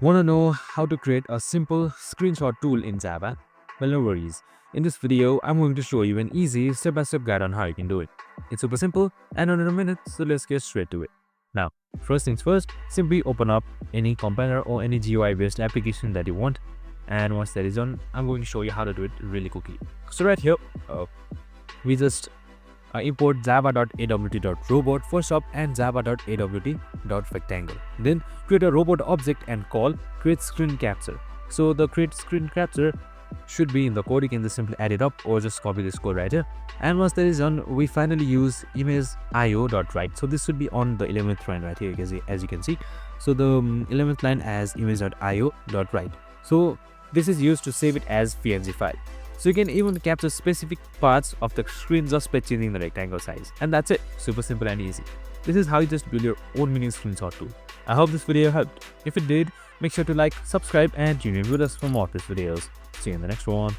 Want to know how to create a simple screenshot tool in Java? Well, no worries. In this video, I'm going to show you an easy step-by-step guide on how you can do it. It's super simple and under a minute, so let's get straight to it. Now, first things first, simply open up any compiler or any GUI-based application that you want. And once that is done, I'm going to show you how to do it really quickly. So right here, we just import java.awt.robot first up and java.awt.rectangle. Then create a robot object and call create screen capture. So the create screen capture should be in the code. You can just simply add it up or just copy this code right here. And once that is done, we finally use image.io.write. So this should be on the 11th line right here, as you can see. So the 11th line as image.io.write. So this is used to save it as PNG file. So you can even capture specific parts of the screen just by changing the rectangle size. And that's it. Super simple and easy. This is how you just build your own mini screenshot tool. I hope this video helped. If it did, make sure to like, subscribe and tune in with us for more of these videos. See you in the next one.